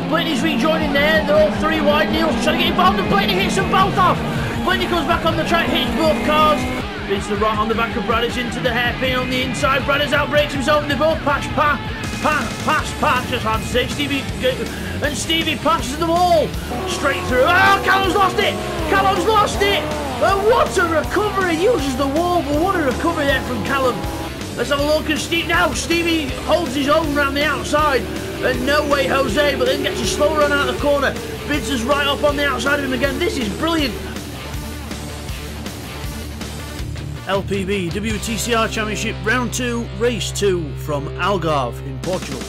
Blaney's rejoining there. They're all three wide. Neil's trying to get involved, and Blaney hits them both off. Blaney comes back on the track, hits both cars. It's the right on the back of Bradders into the hairpin on the inside. Bradders outbreaks himself, and they both pass, just hard to say. Stevie passes them all straight through. Oh, Callum's lost it! Callum's lost it! What a recovery! He uses the wall, but what a recovery there from Callum. Let's have a look at Steve now. Stevie holds his own around the outside. And no way Jose, but then gets a slow run out of the corner. Bids right up on the outside of him again. This is brilliant. LPB WTCR Championship Round 2, Race 2 from Algarve in Portugal.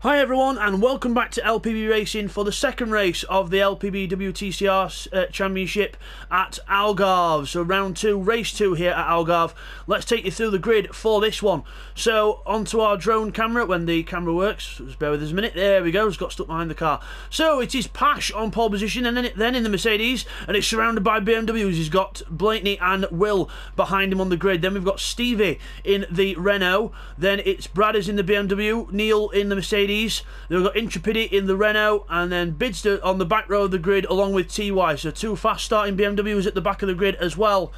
Hi everyone, and welcome back to LPB Racing for the second race of the LPB WTCR Championship at Algarve. So round 2, race 2 here at Algarve. Let's take you through the grid for this one. So onto our drone camera when the camera works. Just bear with us a minute. There we go, it's got stuck behind the car. So it is Pash on pole position, and then in the Mercedes, and it's surrounded by BMWs. He's got Blaney and Will behind him on the grid. Then we've got Stevie in the Renault. Then it's Bradders in the BMW, Neil in the Mercedes. Then we've got Intrepidi in the Renault, and then Bidster on the back row of the grid along with TY. So two fast starting BMWs at the back of the grid as well.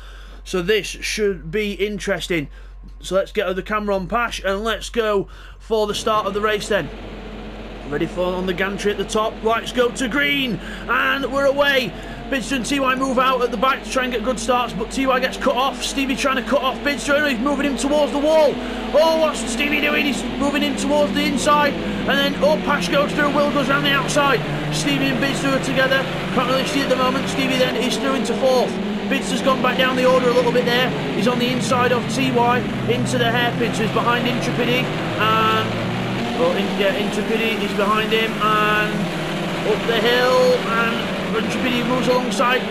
So this should be interesting. So let's get the camera on Pash and let's go for the start of the race then. Ready for on the gantry at the top. Lights go to green and we're away. Bidster and TY move out at the back to try and get good starts, but TY gets cut off. Stevie trying to cut off Bidster. He's moving him towards the wall. Oh, what's Stevie doing? He's moving him towards the inside, and then Pash goes through. Will goes around the outside. Stevie and Bidster are together. Can't really see at the moment. Stevie then is through into fourth. Bidster's gone back down the order a little bit there. He's on the inside of TY into the hairpin, so he's behind Intrepidi, and Intrepidi is behind him and up the hill, and Intrepidi moves alongside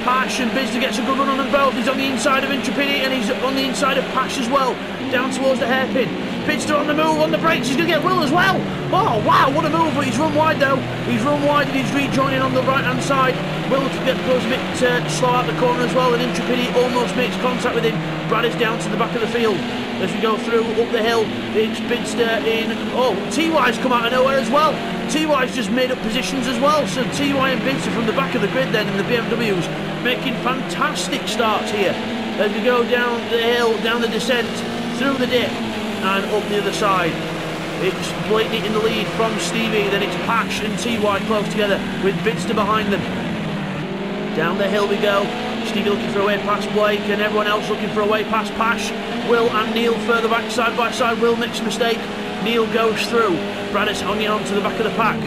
Pash, and Bidster gets a good run on them both. He's on the inside of Intrepidi and he's on the inside of Pash as well, down towards the hairpin. Bidster on the move, on the brakes, he's going to get Will as well. Oh wow, what a move, but he's run wide though. He's run wide and he's rejoining on the right hand side. Will goes a bit slow out the corner as well, and Intrepidi almost makes contact with him. Brad is down to the back of the field. As we go through up the hill, it's Bidster in. Oh, TY's come out of nowhere as well. TY's just made up positions as well. So TY and Bidster from the back of the grid then in the BMWs, making fantastic starts here. As we go down the hill, down the descent, through the dip, and up the other side. It's Blaney in the lead from Stevie, then it's Pash and TY close together with Bidster behind them. Down the hill we go. Stevie looking for a way past Blake, and everyone else looking for a way past Pash. Will and Neil further back side by side. Will makes a mistake. Neil goes through. Bradders hanging on to the back of the pack.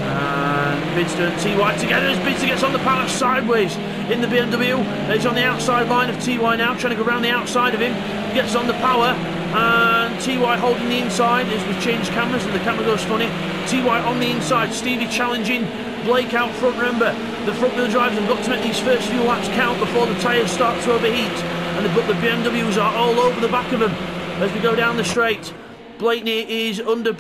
And Bidster and TY together as Bidster gets on the power sideways in the BMW. He's on the outside line of TY now, trying to go around the outside of him. Gets on the power, and TY holding the inside as we change cameras and the camera goes funny. TY on the inside. Stevie challenging Blake out front. Remember, the front wheel drivers have got to make these first few laps count before the tyres start to overheat, but the BMWs are all over the back of them as we go down the straight. Blaney is under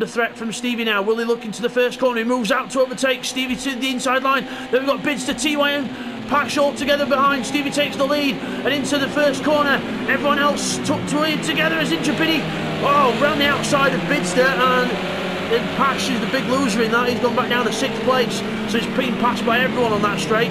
threat from Stevie now. Will he look into the first corner? He moves out to overtake Stevie to the inside line. Then we've got Bidster, TY and Pash all together behind. Stevie takes the lead and into the first corner. Everyone else tucked together as Intrepidi. Oh, round the outside of Bidster, and then Pash is the big loser in that. He's gone back down to 6th place, so he's being passed by everyone on that straight.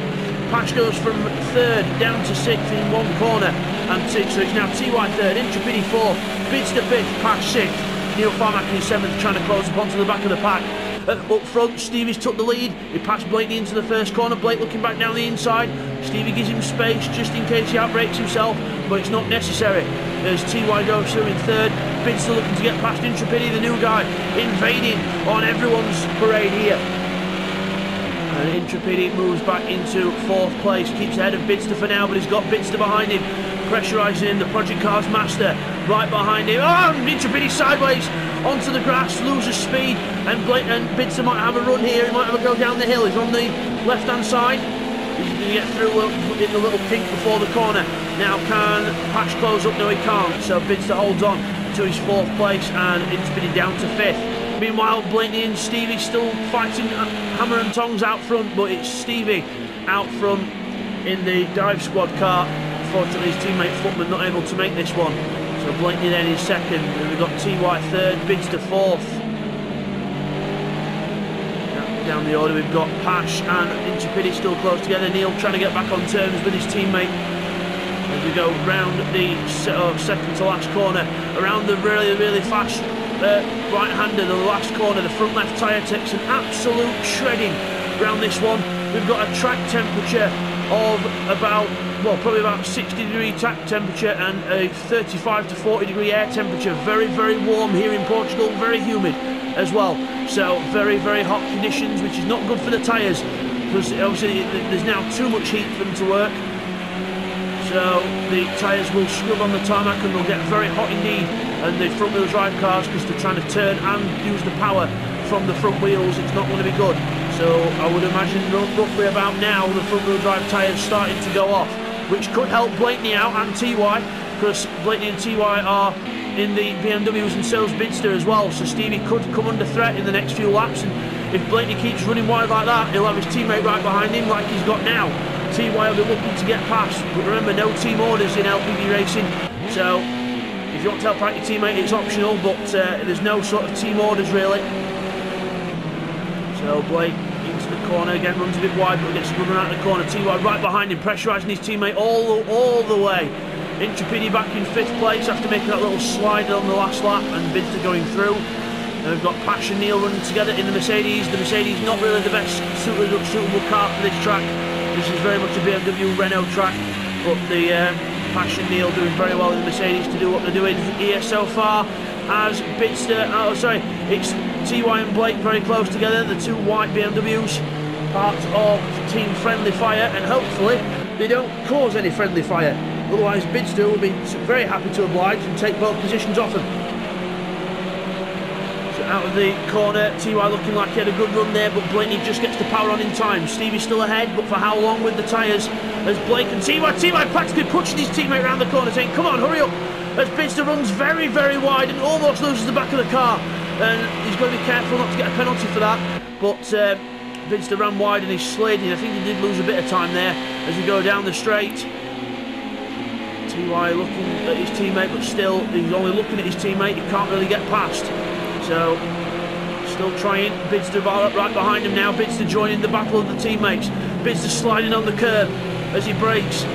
Pash goes from 3rd down to 6th in one corner, and so it's now TY 3rd, Intrepidi 4th, Bidster 5th, Pash 6th, Neil Farmack in 7th, trying to close up onto the back of the pack. Up front, Stevie's took the lead. He passed Blaney into the first corner. Blake looking back down the inside. Stevie gives him space just in case he outbreaks himself, but it's not necessary. As TY goes through in 3rd, Bidster looking to get past Intrepidi, the new guy, invading on everyone's parade here. And Intrepidi moves back into 4th place, keeps ahead of Bidster for now, but he's got Bidster behind him, pressurising him. The Project Cars master right behind him. Oh, Intrepidi sideways onto the grass, loses speed, and Bidster might have a run here. He might have a go down the hill. He's on the left-hand side. He's going to get through in the little pink before the corner. Now can Pash close up? No, he can't. So Bidster holds on to his 4th place, and Intrepidi down to 5th. Meanwhile, Blaney and Stevie still fighting hammer and tongs out front, but it's Stevie out front in the dive squad car. Unfortunately, his teammate Footman not able to make this one. So So Blakeney then is second, and we've got TY third, Bidster fourth. Down the order we've got Pash and Intrepidi still close together. Neil trying to get back on terms with his teammate as we go round the second to last corner, around the really fast right-hander, the last corner. The front left tyre takes an absolute shredding around this one. We've got a track temperature of about, well, probably about 60-degree track temperature and a 35 to 40-degree air temperature. Very warm here in Portugal, very humid as well. So very hot conditions, which is not good for the tyres, because obviously there's now too much heat for them to work. So the tyres will scrub on the tarmac and they'll get very hot indeed. And the front wheel drive cars, because they're trying to turn and use the power from the front wheels, it's not going to be good. So I would imagine roughly about now the front wheel drive tyres starting to go off, which could help Blakeney out and TY, because Blakeney and TY are in the BMWs and Sales Bidster as well, so Stevie could come under threat in the next few laps, and if Blakeney keeps running wide like that, he'll have his teammate right behind him like he's got now. TY will be looking to get past, but remember, no team orders in LPB racing, so if you want to help out your teammate, it's optional, but there's no sort of team orders really. So Blake into the corner again, runs a bit wide, but gets a good run out of the corner. TY right behind him, pressurising his teammate all the way. Intrepidi back in 5th place after making that little slide on the last lap, and Bidster going through. And we've got Pash and Neil running together in the Mercedes. The Mercedes not really the best suitable car for this track. This is very much a BMW Renault track, but the Pash and Neil doing very well in the Mercedes to do what they're doing here so far. As Bidster, it's TY and Blake very close together, the two white BMWs, part of Team Friendly Fire, and hopefully they don't cause any friendly fire. Otherwise, Bidster will be very happy to oblige and take both positions off them. So out of the corner, TY looking like he had a good run there, but Blakeney just gets the power on in time. Stevie's still ahead, but for how long with the tyres? As Blake and TY practically pushing his teammate around the corner, saying, "Come on, hurry up!" As Bidster runs very wide and almost loses the back of the car, and he's got to be careful not to get a penalty for that. But Bidster ran wide and he slid, and I think he did lose a bit of time there as we go down the straight. TY looking at his teammate, but still he's only looking at his teammate, he can't really get past. So still trying, Bidster right behind him now. Bidster joining the battle of the teammates. Bidster sliding on the curb as he brakes.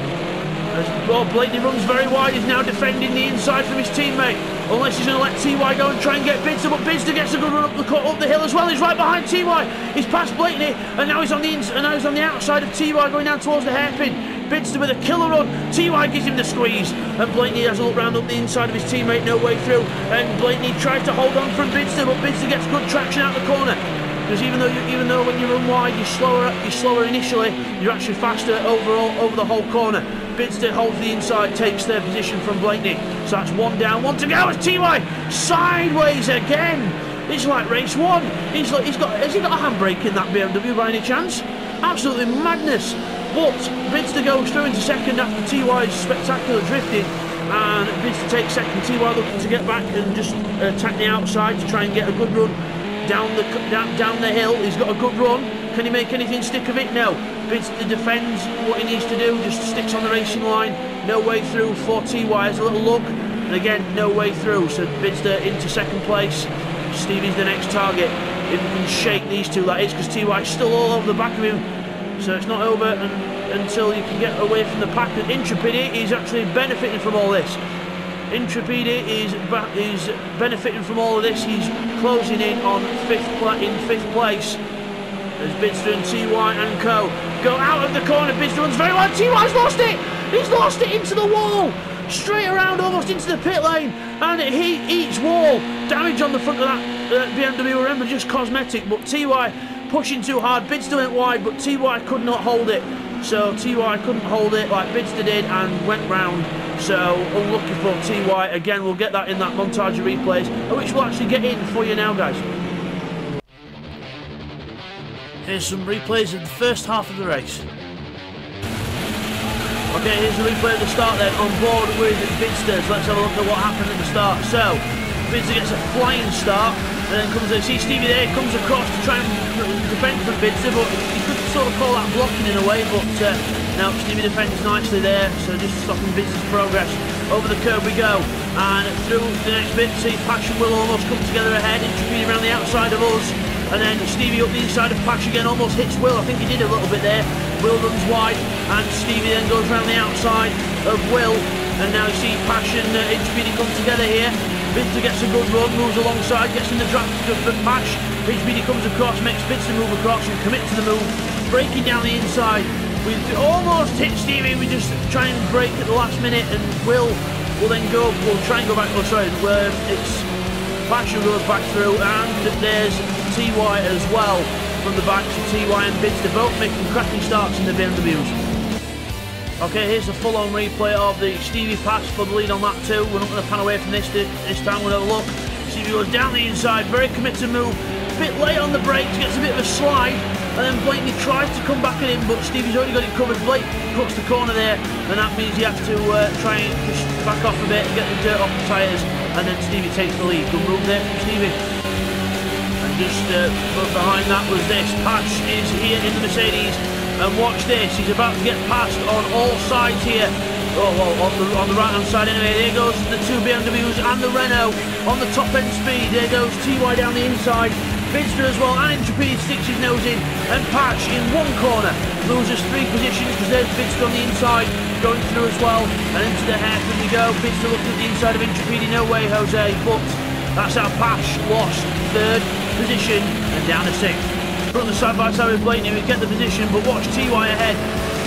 Well, Blakeney runs very wide, he's now defending the inside from his teammate, unless he's going to let TY go and try and get Bidster, but Bidster gets a good run up the hill as well. He's right behind TY, he's past Blakeney, and now he's on the outside of TY going down towards the hairpin. Bidster with a killer run, TY gives him the squeeze, and Blakeney has a look round up the inside of his teammate, no way through, and Blakeney tries to hold on from Bidster, but Bidster gets good traction out the corner. Because even though when you run wide you're slower initially, you're actually faster over the whole corner. Bidster holds the inside, takes their position from Blakeney. So that's one down, one to go as TY sideways again. It's like race one. Has he got a handbrake in that BMW by any chance? Absolutely madness. But Bidster goes through into second after TY's spectacular drifting, and Bidster takes second. TY looking to get back and just attack the outside to try and get a good run down the hill. He's got a good run. Can he make anything stick of it? No. Bidster defends what he needs to do, just sticks on the racing line. No way through for TY. Has a little look, and again no way through. So Bidster into second place. Stevie's the next target. If we can shake these two, that is, because TY's still all over the back of him. So it's not over until you can get away from the pack. And Intrepidi is actually benefiting from all this. Intrepidi is benefiting from all of this. He's closing in on fifth place as Bidster and TY and co go out of the corner. Bidster runs very well. TY's lost it. He's lost it into the wall, straight around almost into the pit lane, and he eats wall. Damage on the front of that BMW. Remember, just cosmetic, but TY pushing too hard. Bidster went wide, but TY could not hold it. So TY couldn't hold it like Bidster did and went round. So unlucky for TY. Again, we'll get that in that montage of replays, which we'll actually get in for you now, guys. Here's some replays of the first half of the race. Okay, here's the replay at the start then, on board with Bidster. So let's have a look at what happened at the start. So, Bidster gets a flying start, and then see Stevie there, comes across to try and defend from Bidster, but you could sort of call that blocking in a way, but no, Stevie defends nicely there, so just stopping Bidster's progress. over the curb we go, and through the next bit, see Patch and Will almost come together ahead, Intrepidi around the outside of us, and then Stevie up the inside of Patch again, almost hits Will. I think he did a little bit there. Will runs wide, and Stevie then goes around the outside of Will, and now you see Patch and Intrepidi come together here. Wtcr gets a good run, moves alongside, gets in the draft for Patch. Intrepidi comes across, makes Wtcr move across and commit to the move, breaking down the inside. We almost hit Stevie, we just try and break at the last minute, and Will then go, we'll try and go back, oh sorry, it's Patch who goes back through, and there's TY as well from the back, so TY and Wtcr both making cracking starts in the BMWs. Okay, here's the full-on replay of the Stevie pass for the lead on lap 2. We're not going to pan away from this time, we'll have a look. Stevie goes down the inside, very committed move, a bit late on the brakes, gets a bit of a slide, and then Blatey tries to come back at him, but Stevie's already got it covered. Blake cuts the corner there, and that means he has to try and just back off a bit and get the dirt off the tyres, and then Stevie takes the lead. Good move there from Stevie. And just behind that was this. Patch is here in the Mercedes. And watch this, he's about to get passed on all sides here. Oh, well, on the right hand side anyway. There goes the two BMWs and the Renault on the top end speed. There goes TY down the inside. Wtcr as well, and Intrepidi sticks his nose in. And Patch in one corner loses 3 positions because there's Wtcr on the inside going through as well. And into the hairpin we go. Wtcr looking at the inside of Intrepidi. No way, Jose. But that's how Patch lost 3rd position and down to 6th. Put on the side-by-side with Blatey, we get the position, but watch TY ahead.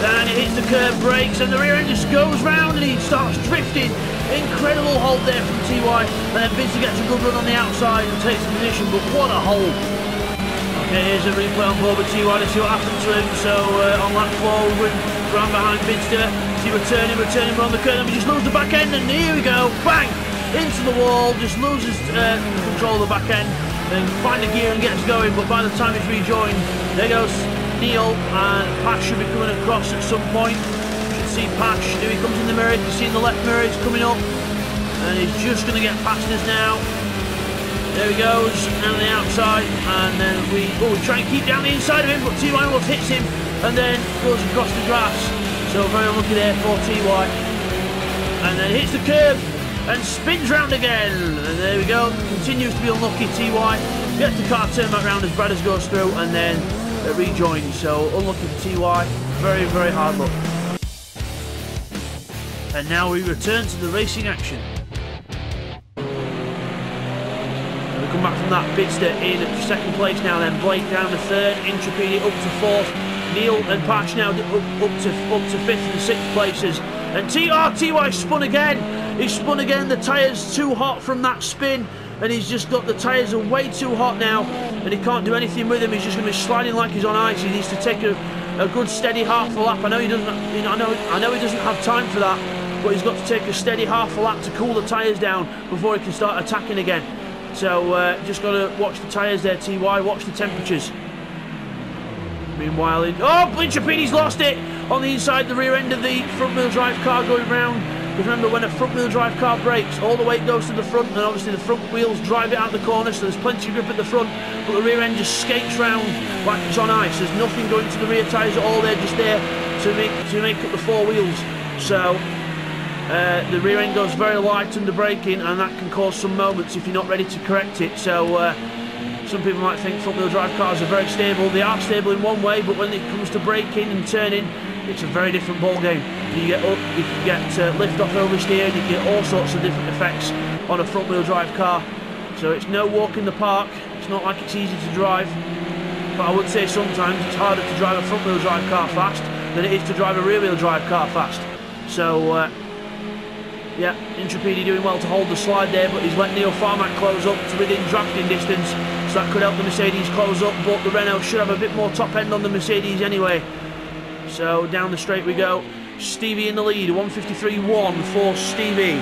And it hits the curb, brakes, and the rear end just goes round and he starts drifting. Incredible hold there from TY. And then Wtcr gets a good run on the outside and takes the position, but what a hold. Okay, here's a replay on board with TY to see what happened to him. So on lap 4, we went round behind Wtcr. See, we're turning, we're on the curb, and we just lose the back end, and here we go, bang! Into the wall, just loses control of the back end. Then find the gear and gets going, but by the time he's rejoined, there goes Neil, and Patch should be coming across at some point. You can see Patch, here he comes in the mirror, you can see in the left mirror he's coming up, and he's just going to get past us now. There he goes, down the outside, and then we try and keep down the inside of him, but TY almost hits him, and then goes across the grass. So very unlucky there for TY. And then hits the curb, and spins round again, and there we go, continues to be unlucky. TY gets the car turned back round as Bradders goes through, and then it rejoins, so unlucky for TY, very, very hard luck. And now we return to the racing action. And we come back from that, Wtcr in 2nd place now, then Blake down to 3rd, Intrepidi up to 4th, Neil and Patch now up to 5th and 6th places, and TY spun again. He spun again, the tyres too hot from that spin, and he's just got the tyres are way too hot now, and he can't do anything with them. He's just going to be sliding like he's on ice. He needs to take a good steady half a lap. I know he doesn't. I know he doesn't have time for that, but he's got to take a steady half a lap to cool the tyres down before he can start attacking again. So just got to watch the tyres there, TY. Watch the temperatures. Meanwhile, Intrepidi's lost it on the inside, the rear end of the front-wheel drive car going round. Because remember, when a front-wheel drive car brakes, all the weight goes to the front, and obviously the front wheels drive it out the corner, so there's plenty of grip at the front, but the rear end just skates round like it's on ice. There's nothing going to the rear tyres at all, they're just there to make up the 4 wheels. So the rear end goes very light under braking, and that can cause some moments if you're not ready to correct it. So some people might think front-wheel drive cars are very stable. They are stable in one way, but when it comes to braking and turning, it's a very different ball game. You get up, you can get lift off oversteer, and you get all sorts of different effects on a front-wheel drive car. So it's no walk in the park. It's not like it's easy to drive, but I would say sometimes it's harder to drive a front-wheel drive car fast than it is to drive a rear-wheel drive car fast. So yeah, Intrepidi doing well to hold the slide there, but he's let Neil Farmack close up to within drafting distance, so that could help the Mercedes close up, but the Renault should have a bit more top end on the Mercedes anyway. So down the straight we go. Stevie in the lead, 153.1 for Stevie.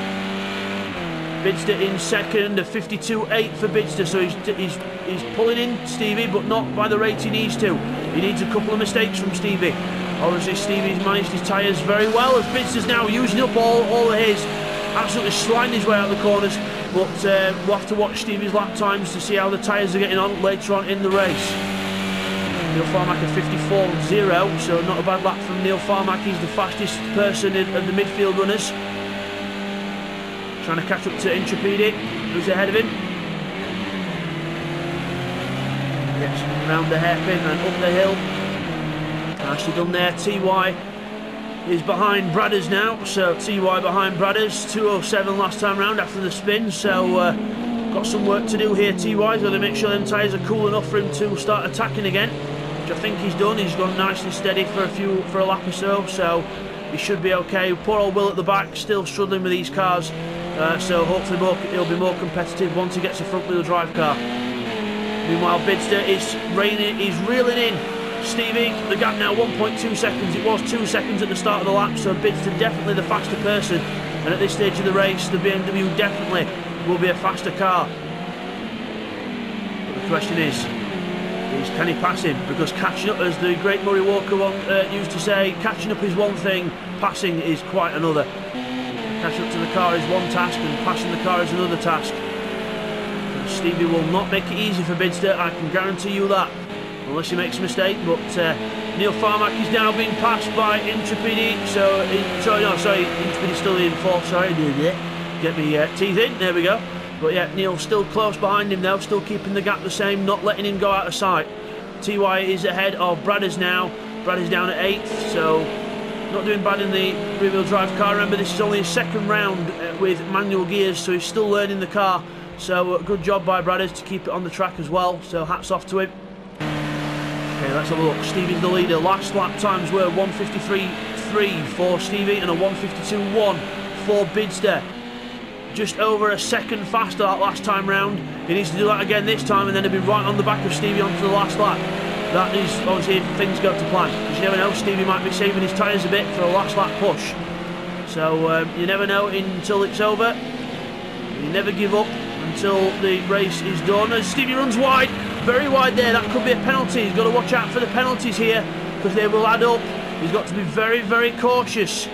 Wtcr in 2nd, a 52.8 for Wtcr, so he's pulling in Stevie, but not by the rate he needs to. He needs a couple of mistakes from Stevie. Obviously Stevie's managed his tyres very well, as Wtcr's now using up all of his, absolutely sliding his way out of the corners, but we'll have to watch Stevie's lap times to see how the tyres are getting on later on in the race. Neil Farmack at 54.0, so not a bad lap from Neil Farmack. He's the fastest person of the midfield runners. Trying to catch up to Intrepidi, who's ahead of him. Gets around the hairpin and up the hill. Nicely done there. TY is behind Bradders now, so TY behind Bradders. 2:07 last time round after the spin, so got some work to do here. TY's got to make sure them tyres are cool enough for him to start attacking again, which I think he's done. He's gone nice and steady for a lap or so he should be okay. Poor old Will at the back, still struggling with these cars, so hopefully he'll be more competitive once he gets a front wheel drive car. Meanwhile, Bidster is reeling in Stevie. The gap now 1.2 seconds. It was 2 seconds at the start of the lap, so Bidster definitely the faster person. And at this stage of the race, the BMW definitely will be a faster car. But the question is can he pass him? Because catching up, as the great Murray Walker used to say, catching up is one thing, passing is quite another. Catching up to the car is one task, and passing the car is another task. Stevie will not make it easy for Bidster, I can guarantee you that, unless he makes a mistake. But Neil Farmack is now being passed by Intrepidi, Intrepidi's still in fourth, get me teeth in, there we go. But yeah, Neil's still close behind him though, still keeping the gap the same, not letting him go out of sight. TY is ahead of Bradders now. Bradders down at 8th, so not doing bad in the rear-wheel drive car. Remember, this is only his second round with manual gears, so he's still learning the car. So good job by Bradders to keep it on the track as well, so hats off to him. Okay, let's have a look. Stevie's the leader. Last lap times were 1:53.3 for Stevie and a 1:52.1 for Bidster. Just over a second faster that last time round. He needs to do that again this time, and then he'll be right on the back of Stevie onto the last lap. That is obviously if things go to plan, because you never know, Stevie might be saving his tyres a bit for a last lap push. So you never know until it's over. You never give up until the race is done. As Stevie runs wide, very wide there, that could be a penalty. He's got to watch out for the penalties here, because they will add up. He's got to be very, very cautious.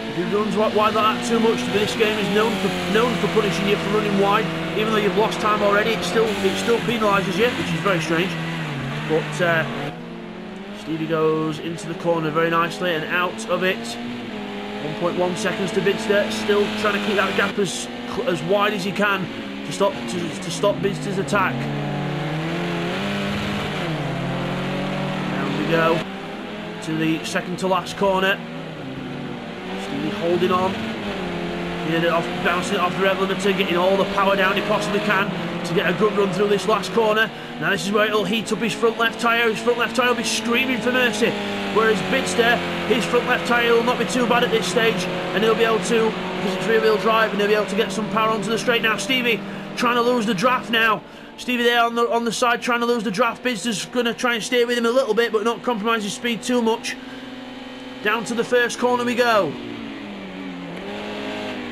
If he runs wide like that too much, this game is known for punishing you for running wide. Even though you've lost time already, it still penalises you, which is very strange. But Stevie goes into the corner very nicely and out of it. 1.1 seconds to Bidster, still trying to keep that gap as wide as he can to stop Bidster's attack. Down we go to the second to last corner. Stevie holding on, bouncing it off the rev limiter, getting all the power down he possibly can to get a good run through this last corner. Now this is where it'll heat up his front left tyre. His front left tyre will be screaming for mercy, whereas Bidster, his front left tyre will not be too bad at this stage, and he'll be able to, because it's rear wheel drive, and he'll be able to get some power onto the straight. Now Stevie trying to lose the draft now. Stevie there on the side trying to lose the draft. Bidster's going to try and stay with him a little bit, but not compromise his speed too much. Down to the first corner we go.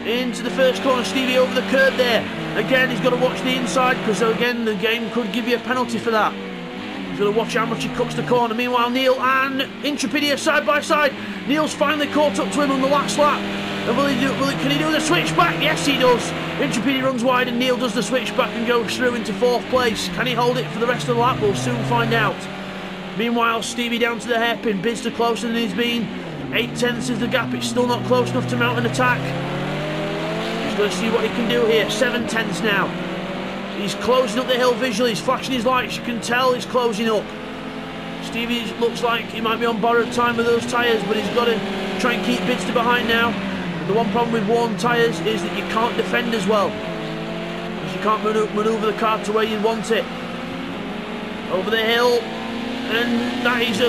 Into the first corner, Stevie over the curb there. Again, he's got to watch the inside, because again, the game could give you a penalty for that. He's got to watch how much he cuts the corner. Meanwhile, Neil and Intrepidi are side by side. Neil's finally caught up to him on the last lap. And can he do the switchback? Yes, he does. Intrepidi runs wide and Neil does the switchback and goes through into fourth place. Can he hold it for the rest of the lap? We'll soon find out. Meanwhile, Stevie down to the hairpin. Bidster closer than he's been. 8/10 is the gap. It's still not close enough to mount an attack. Going to see what he can do here. 7/10 now. He's closing up the hill visually. He's flashing his lights. You can tell he's closing up. Stevie looks like he might be on borrowed time with those tyres, but he's got to try and keep Bidster behind now. The one problem with worn tyres is that you can't defend as well, because you can't manoeuvre the car to where you want it. Over the hill, and that is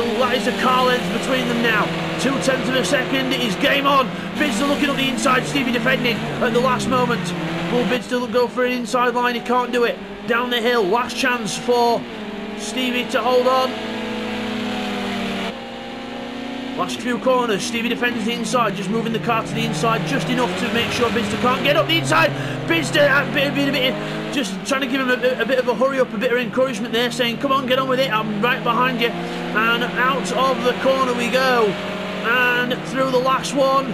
a car length between them now. 0.2 of a second, it is game on. Bidster looking up the inside, Stevie defending at the last moment. Will Bidster go for an inside line? He can't do it. Down the hill, last chance for Stevie to hold on. Last few corners, Stevie defends the inside, just moving the car to the inside just enough to make sure Bidster can't get up the inside. Bidster just trying to give him a bit of a hurry up, a bit of encouragement there, saying, come on, get on with it, I'm right behind you. And out of the corner we go. And through the last one.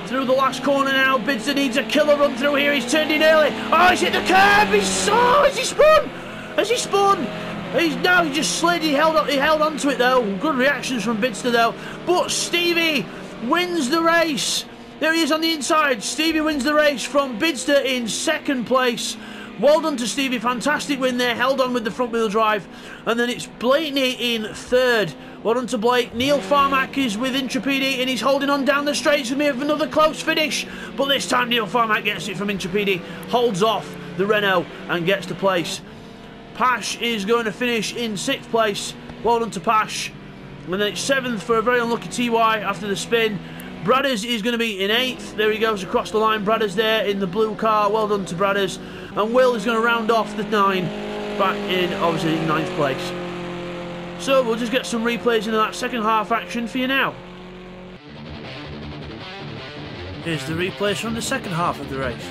Through the last corner now. Bidster needs a killer run through here. He's turned in early. Oh, he's hit the curb. Has he spun? Has he spun? He just slid. He held on to it though. Good reactions from Bidster though. But Stevie wins the race. There he is on the inside. Stevie wins the race from Bidster in second place. Well done to Stevie, fantastic win there, held on with the front wheel drive. And then it's Blakeney in third. Well done to Blake. Neil Farmack is with Intrepidi and he's holding on down the straights with me with another close finish. But this time Neil Farmack gets it from Intrepidi, holds off the Renault and gets to place. Pash is going to finish in 6th place. Well done to Pash. And then it's 7th for a very unlucky TY after the spin. Bradders is going to be in 8th. There he goes across the line. Bradders there in the blue car. Well done to Bradders. And Will is going to round off the 9 back in, obviously, 9th place. So we'll just get some replays into that second half action for you now. Here's the replays from the second half of the race.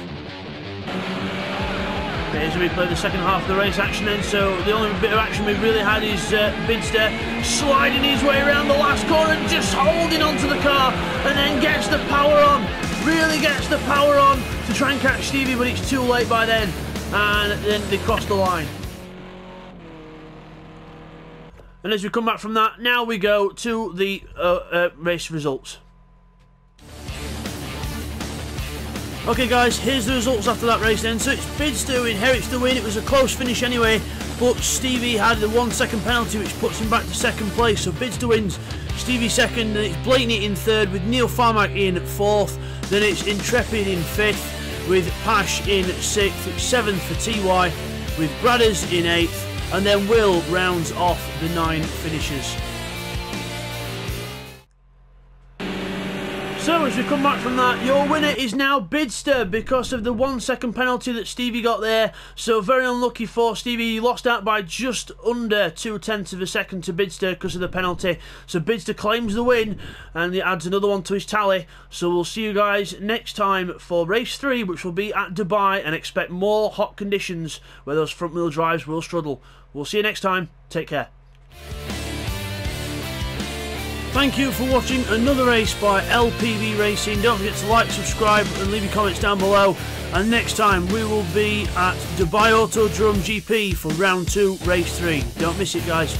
Here's a replay of the second half of the race action then. So the only bit of action we've really had is Bidster sliding his way around the last corner and just holding onto the car and then gets the power on. Really gets the power on to try and catch Stevie, but it's too late by then. And then they cross the line. And as we come back from that, now we go to the race results. Okay guys, here's the results after that race then. So it's Bidster who inherits the win. It was a close finish anyway, but Stevie had the 1 second penalty which puts him back to second place. So Bidster wins, Stevie second, and it's Blakeney in third with Neil Farmack in 4th. Then it's Intrepid in 5th with Pash in 6th, 7th for TY with Bradders in 8th, and then Will rounds off the 9 finishers. So as we come back from that, your winner is now Bidster because of the 1 second penalty that Stevie got there. So very unlucky for Stevie. He lost out by just under 0.2 of a second to Bidster because of the penalty. So Bidster claims the win and he adds another one to his tally. So we'll see you guys next time for race 3, which will be at Dubai, and expect more hot conditions where those front wheel drives will struggle. We'll see you next time. Take care. Thank you for watching another race by LPB Racing. Don't forget to like, subscribe and leave your comments down below. And next time we will be at Dubai Autodrome GP for round 2, race 3. Don't miss it, guys.